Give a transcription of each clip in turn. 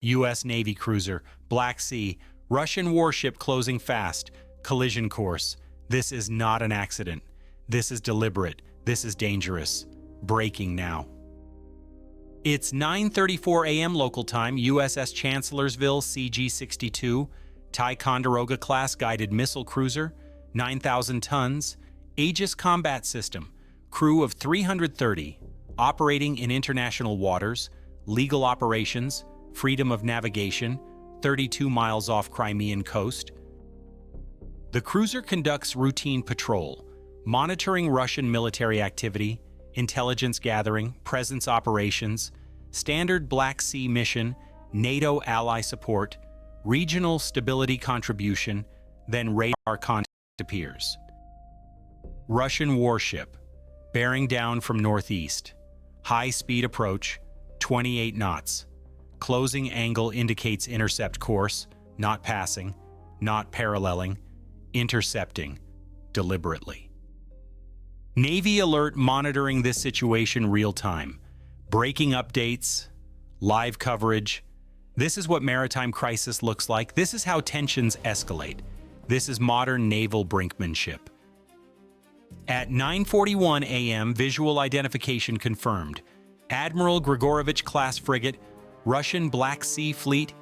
U.S. Navy cruiser, Black Sea, Russian warship closing fast, collision course. This is not an accident. This is deliberate. This is dangerous. Breaking now. It's 9:34 a.m. local time, USS Chancellorsville CG-62, Ticonderoga class guided missile cruiser, 9,000 tons, Aegis combat system, crew of 330, operating in international waters, legal operations, freedom of navigation, 32 miles off Crimean coast. The cruiser conducts routine patrol, monitoring Russian military activity, intelligence gathering, presence operations, standard Black Sea mission, NATO ally support, regional stability contribution, then radar contact appears. Russian warship, bearing down from northeast, high-speed approach, 28 knots. Closing angle indicates intercept course, not passing, not paralleling, intercepting, deliberately. Navy alert monitoring this situation real-time, breaking updates, live coverage. This is what maritime crisis looks like. This is how tensions escalate. This is modern naval brinkmanship. At 9:41 a.m., visual identification confirmed. Admiral Grigorovich-class frigate, Russian Black Sea Fleet,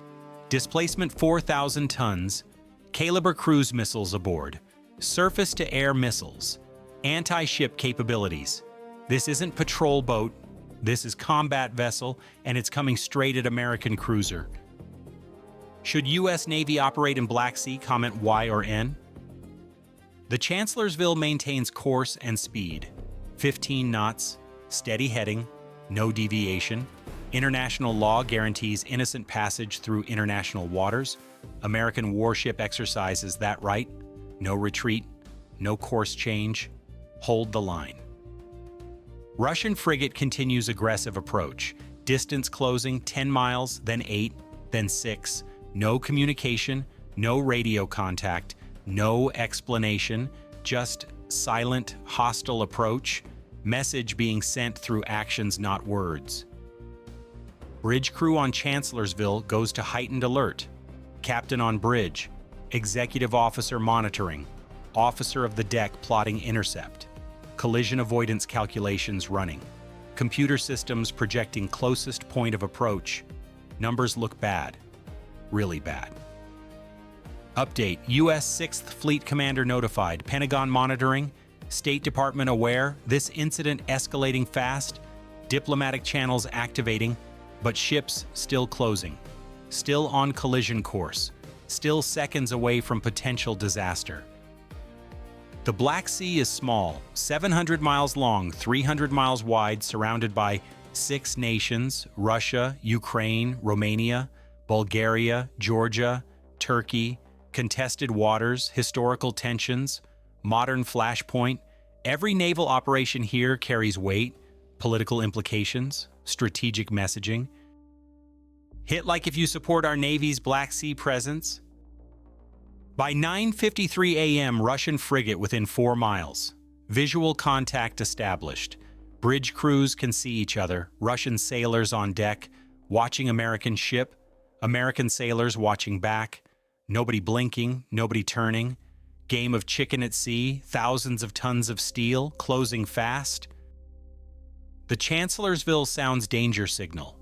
displacement 4,000 tons, Caliber cruise missiles aboard, surface-to-air missiles, anti-ship capabilities. This isn't patrol boat, this is combat vessel, and it's coming straight at American cruiser. Should U.S. Navy operate in Black Sea? Comment Y or N. The Chancellorsville maintains course and speed, 15 knots, steady heading, no deviation. International law guarantees innocent passage through international waters. American warship exercises that right. No retreat, no course change. Hold the line. Russian frigate continues aggressive approach. Distance closing 10 miles, then 8, then 6. No communication, no radio contact, no explanation, just silent, hostile approach. Message being sent through actions, not words. Bridge crew on Chancellorsville goes to heightened alert. Captain on bridge, executive officer monitoring, officer of the deck plotting intercept, collision avoidance calculations running, computer systems projecting closest point of approach. Numbers look bad, really bad. Update, U.S. 6th Fleet Commander notified, Pentagon monitoring, State Department aware, this incident escalating fast, diplomatic channels activating, but ships still closing, still on collision course, still seconds away from potential disaster. The Black Sea is small, 700 miles long, 300 miles wide, surrounded by 6 nations, Russia, Ukraine, Romania, Bulgaria, Georgia, Turkey, contested waters, historical tensions, modern flashpoint. Every naval operation here carries weight, political implications, strategic messaging. Hit like if you support our Navy's Black Sea presence. By 9:53 a.m., Russian frigate within 4 miles. Visual contact established. Bridge crews can see each other. Russian sailors on deck, watching American ship. American sailors watching back. Nobody blinking, nobody turning. Game of chicken at sea, thousands of tons of steel, closing fast. The Chancellorsville sounds danger signal.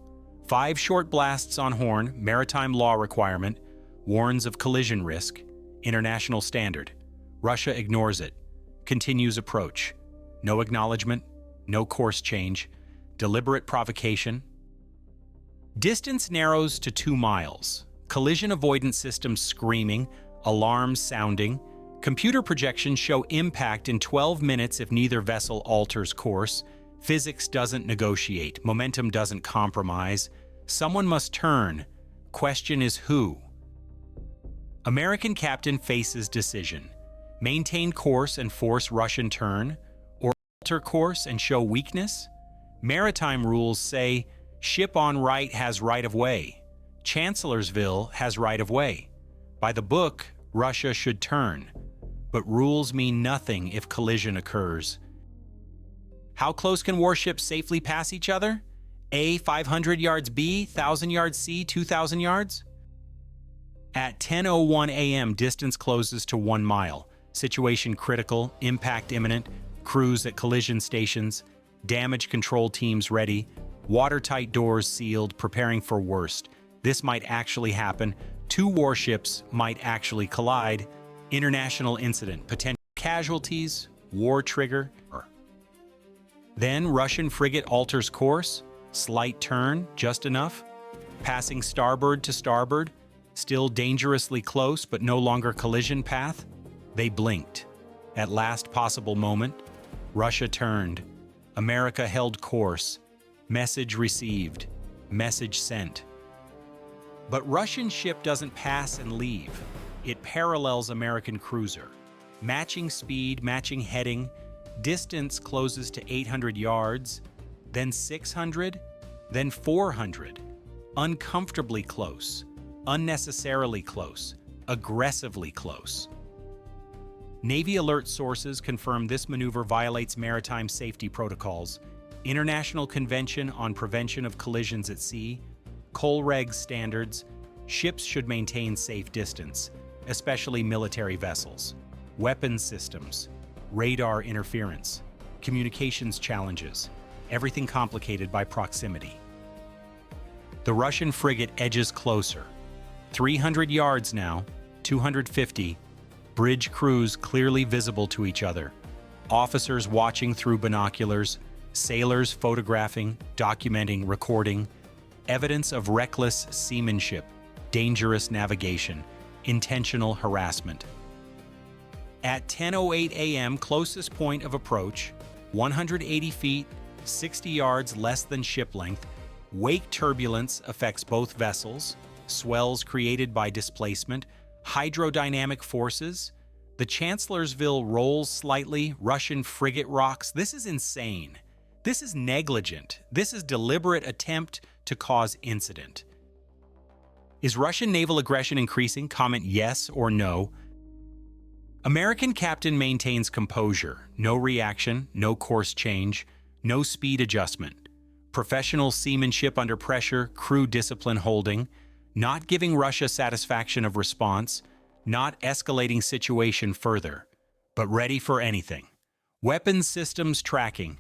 5 short blasts on horn, maritime law requirement, warns of collision risk, international standard. Russia ignores it, continues approach. No acknowledgement, no course change, deliberate provocation. Distance narrows to 2 miles. Collision avoidance systems screaming, alarms sounding. Computer projections show impact in 12 minutes if neither vessel alters course. Physics doesn't negotiate, momentum doesn't compromise. Someone must turn. Question is who? American captain faces decision. Maintain course and force Russian turn, or alter course and show weakness? Maritime rules say, ship on right has right of way. Chancellorsville has right of way. By the book, Russia should turn. But rules mean nothing if collision occurs. How close can warships safely pass each other? A, 500 yards, B, 1,000 yards, C, 2,000 yards? At 10:01 a.m., distance closes to 1 mile. Situation critical, impact imminent, crews at collision stations, damage control teams ready, watertight doors sealed, preparing for worst. This might actually happen. 2 warships might actually collide. International incident, potential casualties, war trigger. Then Russian frigate alters course, slight turn, just enough, passing starboard to starboard, still dangerously close but no longer collision path. They blinked. At last possible moment, Russia turned. America held course. Message received. Message sent. But Russian ship doesn't pass and leave. It parallels American cruiser. Matching speed, matching heading, distance closes to 800 yards, then 600, then 400. Uncomfortably close, unnecessarily close, aggressively close. Navy alert sources confirm this maneuver violates maritime safety protocols, International Convention on Prevention of Collisions at Sea, COLREG standards. Ships should maintain safe distance, especially military vessels. Weapons systems, radar interference, communications challenges, everything complicated by proximity. The Russian frigate edges closer. 300 yards now, 250, bridge crews clearly visible to each other, officers watching through binoculars, sailors photographing, documenting, recording, evidence of reckless seamanship, dangerous navigation, intentional harassment. At 10:08 a.m., closest point of approach, 180 feet, 60 yards less than ship length, wake turbulence affects both vessels, swells created by displacement, hydrodynamic forces. The Chancellorsville rolls slightly, Russian frigate rocks. This is insane. This is negligent. This is deliberate attempt to cause incident. Is Russian naval aggression increasing? Comment yes or no. American captain maintains composure, no reaction, no course change, no speed adjustment. Professional seamanship under pressure, crew discipline holding, not giving Russia satisfaction of response, not escalating situation further, but ready for anything. Weapons systems tracking,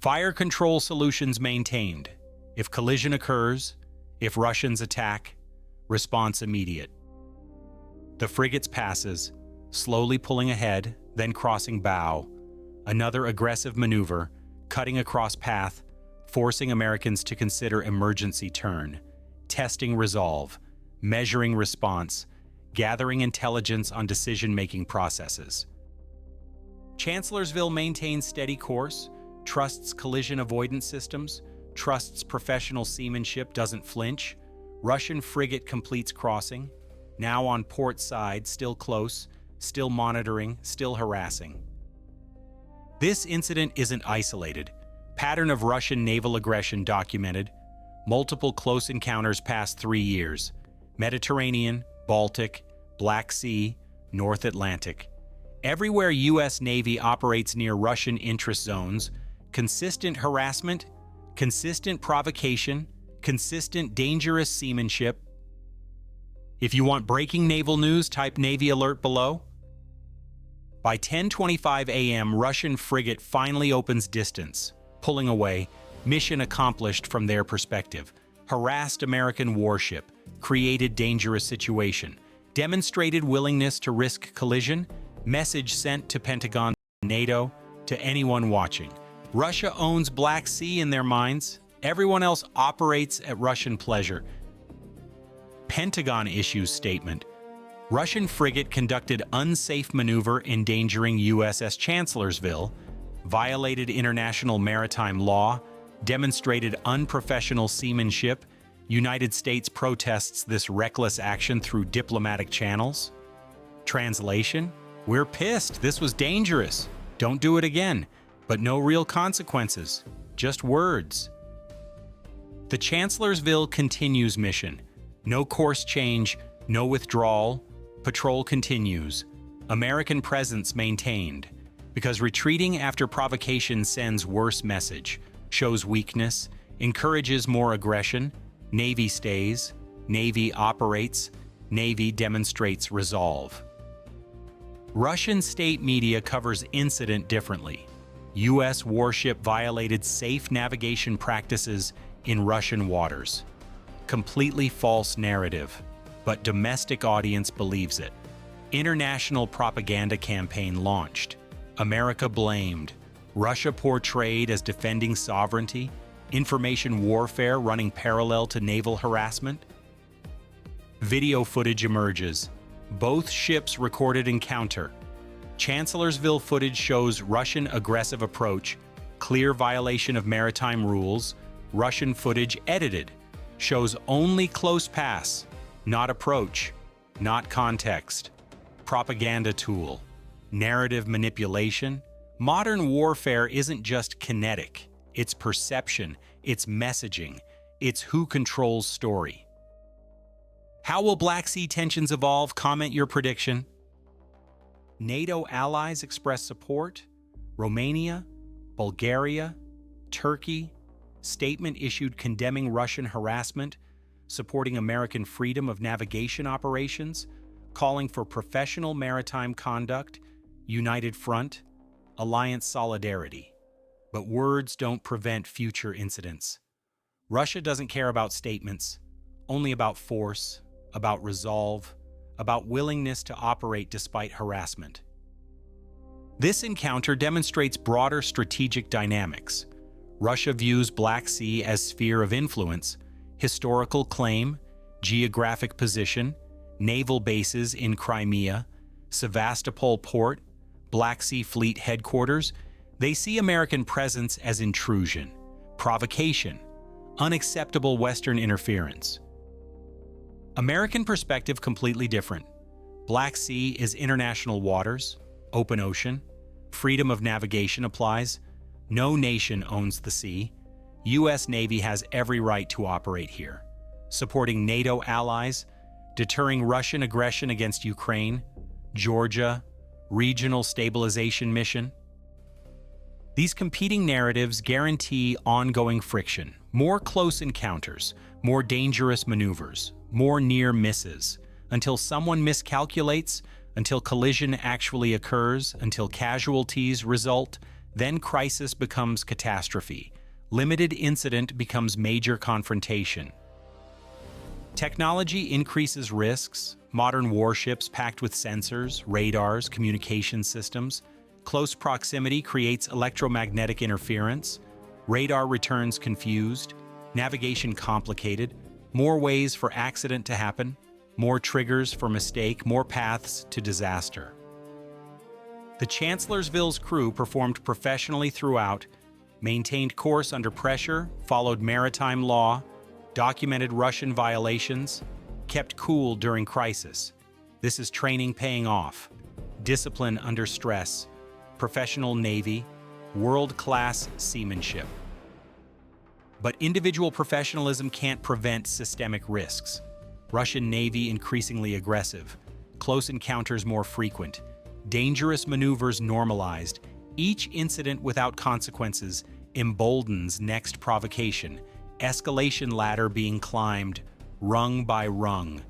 fire control solutions maintained. If collision occurs, if Russians attack, response immediate. The frigates passes, slowly pulling ahead, then crossing bow. Another aggressive maneuver, cutting across path, forcing Americans to consider emergency turn, testing resolve, measuring response, gathering intelligence on decision-making processes. Chancellorsville maintains steady course, trusts collision avoidance systems, trusts professional seamanship, doesn't flinch. Russian frigate completes crossing, now on port side, still close, still monitoring, still harassing. This incident isn't isolated. Pattern of Russian naval aggression documented. Multiple close encounters past 3 years. Mediterranean, Baltic, Black Sea, North Atlantic. Everywhere U.S. Navy operates near Russian interest zones, consistent harassment, consistent provocation, consistent dangerous seamanship. If you want breaking naval news, type Navy alert below. By 10:25 a.m., Russian frigate finally opens distance, pulling away, mission accomplished from their perspective. Harassed American warship, created dangerous situation, demonstrated willingness to risk collision, message sent to Pentagon, NATO, to anyone watching. Russia owns Black Sea in their minds. Everyone else operates at Russian pleasure. Pentagon issues statement. Russian frigate conducted unsafe maneuver endangering USS Chancellorsville, violated international maritime law, demonstrated unprofessional seamanship. United States protests this reckless action through diplomatic channels. Translation: we're pissed. This was dangerous. Don't do it again. But no real consequences. Just words. The Chancellorsville continues mission. No course change, no withdrawal. Patrol continues. American presence maintained. Because retreating after provocation sends worse message, shows weakness, encourages more aggression, Navy stays, Navy operates, Navy demonstrates resolve. Russian state media covers incident differently. U.S. warship violated safe navigation practices in Russian waters. Completely false narrative, but domestic audience believes it. International propaganda campaign launched. America blamed. Russia portrayed as defending sovereignty. Information warfare running parallel to naval harassment. Video footage emerges. Both ships recorded encounter. Chancellorsville footage shows Russian aggressive approach, clear violation of maritime rules. Russian footage edited shows only close pass, not approach, not context. Propaganda tool, narrative manipulation. Modern warfare isn't just kinetic, it's perception, it's messaging, it's who controls story. How will Black Sea tensions evolve? Comment your prediction. NATO allies express support. Romania, Bulgaria, Turkey. Statement issued condemning Russian harassment, supporting American freedom of navigation operations, calling for professional maritime conduct, united front, alliance solidarity. But words don't prevent future incidents. Russia doesn't care about statements, only about force, about resolve, about willingness to operate despite harassment. This encounter demonstrates broader strategic dynamics. Russia views Black Sea as sphere of influence, historical claim, geographic position, naval bases in Crimea, Sevastopol port, Black Sea Fleet headquarters. They see American presence as intrusion, provocation, unacceptable Western interference. American perspective completely different. Black Sea is international waters, open ocean, freedom of navigation applies. No nation owns the sea. U.S. Navy has every right to operate here, supporting NATO allies, deterring Russian aggression against Ukraine, Georgia, regional stabilization mission. These competing narratives guarantee ongoing friction, more close encounters, more dangerous maneuvers, more near misses, until someone miscalculates, until collision actually occurs, until casualties result. Then crisis becomes catastrophe. Limited incident becomes major confrontation. Technology increases risks. Modern warships packed with sensors, radars, communication systems. Close proximity creates electromagnetic interference. Radar returns confused. Navigation complicated. More ways for accident to happen. More triggers for mistake. More paths to disaster. The Chancellorsville's crew performed professionally throughout, maintained course under pressure, followed maritime law, documented Russian violations, kept cool during crisis. This is training paying off. Discipline under stress, professional Navy, world-class seamanship. But individual professionalism can't prevent systemic risks. Russian Navy increasingly aggressive, close encounters more frequent, dangerous maneuvers normalized. Each incident without consequences emboldens next provocation, escalation ladder being climbed, rung by rung.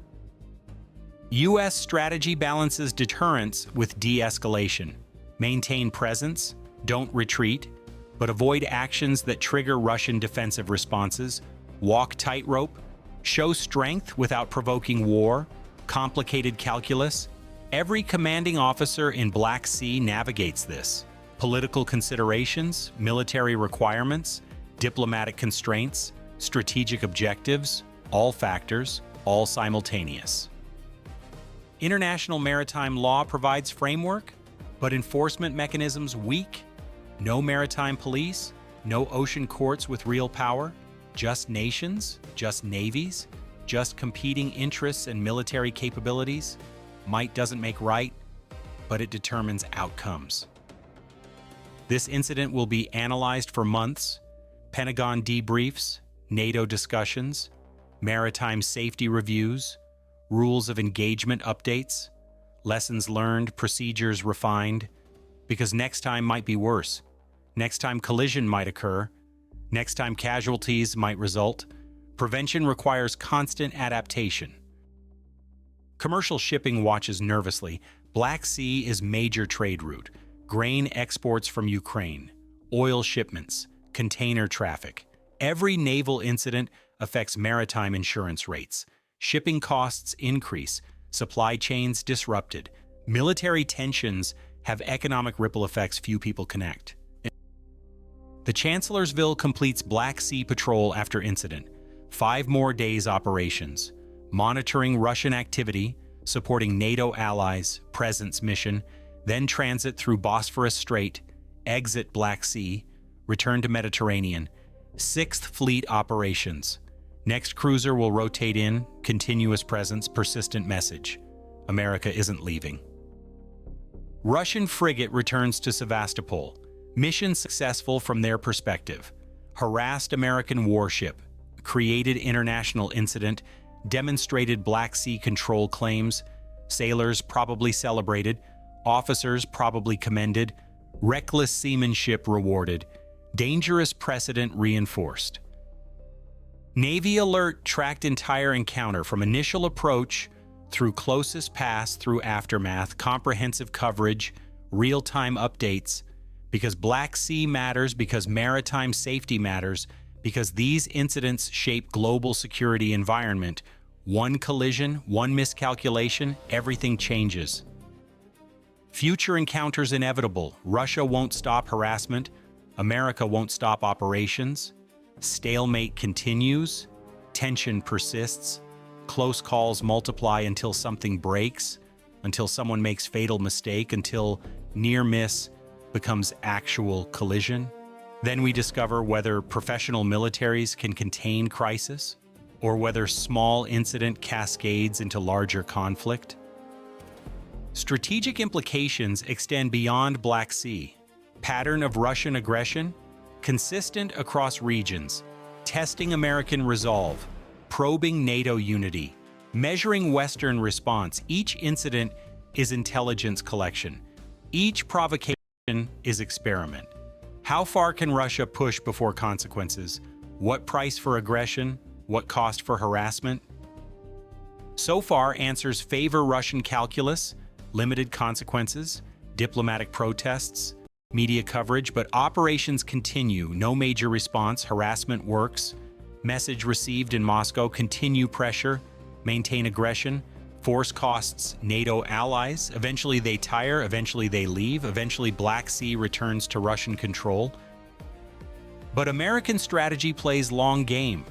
U.S. strategy balances deterrence with de-escalation. Maintain presence, don't retreat, but avoid actions that trigger Russian defensive responses. Walk tightrope, show strength without provoking war, complicated calculus. Every commanding officer in Black Sea navigates this. Political considerations, military requirements, diplomatic constraints, strategic objectives, all factors, all simultaneous. International maritime law provides framework, but enforcement mechanisms weak. No maritime police, no ocean courts with real power, just nations, just navies, just competing interests and military capabilities. Might doesn't make right, but it determines outcomes. This incident will be analyzed for months. Pentagon debriefs, NATO discussions, maritime safety reviews, rules of engagement updates, lessons learned, procedures refined, because next time might be worse. Next time collision might occur. Next time casualties might result. Prevention requires constant adaptation. Commercial shipping watches nervously. Black Sea is major trade route. Grain exports from Ukraine, oil shipments, container traffic. Every naval incident affects maritime insurance rates. Shipping costs increase, supply chains disrupted. Military tensions have economic ripple effects few people connect. The Chancellorsville completes Black Sea patrol after incident. 5 more days operations. Monitoring Russian activity, supporting NATO allies, presence mission, then transit through Bosphorus Strait, exit Black Sea, return to Mediterranean. 6th Fleet operations. Next cruiser will rotate in, continuous presence, persistent message. America isn't leaving. Russian frigate returns to Sevastopol. Mission successful from their perspective. Harassed American warship. Created international incident. Demonstrated Black Sea control claims. Sailors probably celebrated. Officers probably commended. Reckless seamanship rewarded. Dangerous precedent reinforced. Navy alert tracked entire encounter from initial approach through closest pass through aftermath, comprehensive coverage, real-time updates, because Black Sea matters, because maritime safety matters, because these incidents shape global security environment. One collision, one miscalculation, everything changes. Future encounters inevitable. Russia won't stop harassment. America won't stop operations. Stalemate continues. Tension persists. Close calls multiply until something breaks, until someone makes fatal mistake, until near miss becomes actual collision. Then we discover whether professional militaries can contain crisis, or whether small incident cascades into larger conflict. Strategic implications extend beyond Black Sea. Pattern of Russian aggression, consistent across regions, testing American resolve, probing NATO unity, measuring Western response. Each incident is intelligence collection. Each provocation is experiment. How far can Russia push before consequences? What price for aggression? What cost for harassment? So far, answers favor Russian calculus, limited consequences, diplomatic protests, media coverage, but operations continue. No major response, harassment works. Message received in Moscow, continue pressure, maintain aggression, force costs NATO allies. Eventually they tire, eventually they leave, eventually Black Sea returns to Russian control. But American strategy plays long game.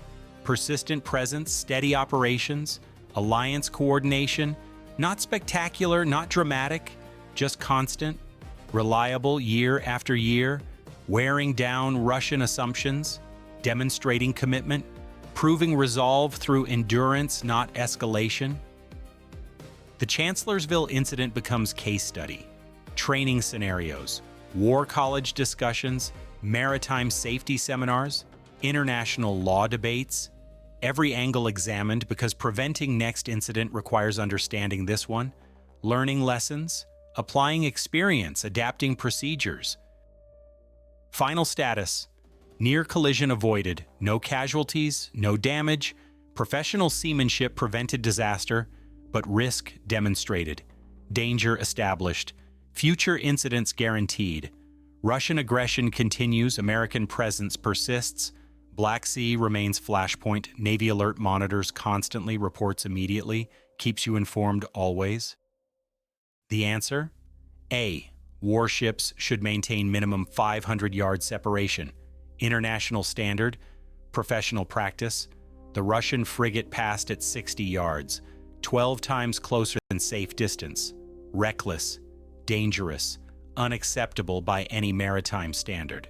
Persistent presence, steady operations, alliance coordination, not spectacular, not dramatic, just constant, reliable year after year, wearing down Russian assumptions, demonstrating commitment, proving resolve through endurance, not escalation. The Chancellorsville incident becomes case study, training scenarios, war college discussions, maritime safety seminars, international law debates, every angle examined because preventing next incident requires understanding this one, learning lessons, applying experience, adapting procedures. Final status: near collision avoided, no casualties, no damage, professional seamanship prevented disaster, but risk demonstrated, danger established, future incidents guaranteed. Russian aggression continues, American presence persists, Black Sea remains flashpoint, Navy alert monitors constantly, reports immediately, keeps you informed always. The answer? A. Warships should maintain minimum 500-yard separation. International standard, professional practice. The Russian frigate passed at 60 yards, 12 times closer than safe distance. Reckless, dangerous, unacceptable by any maritime standard.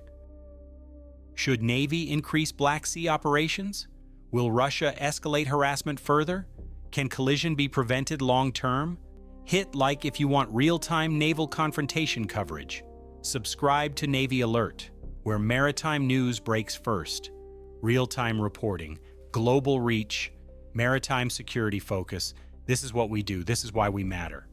Should Navy increase Black Sea operations? Will Russia escalate harassment further? Can collision be prevented long-term? Hit like if you want real-time naval confrontation coverage. Subscribe to Navy Alert, where maritime news breaks first. Real-time reporting, global reach, maritime security focus. This is what we do. This is why we matter.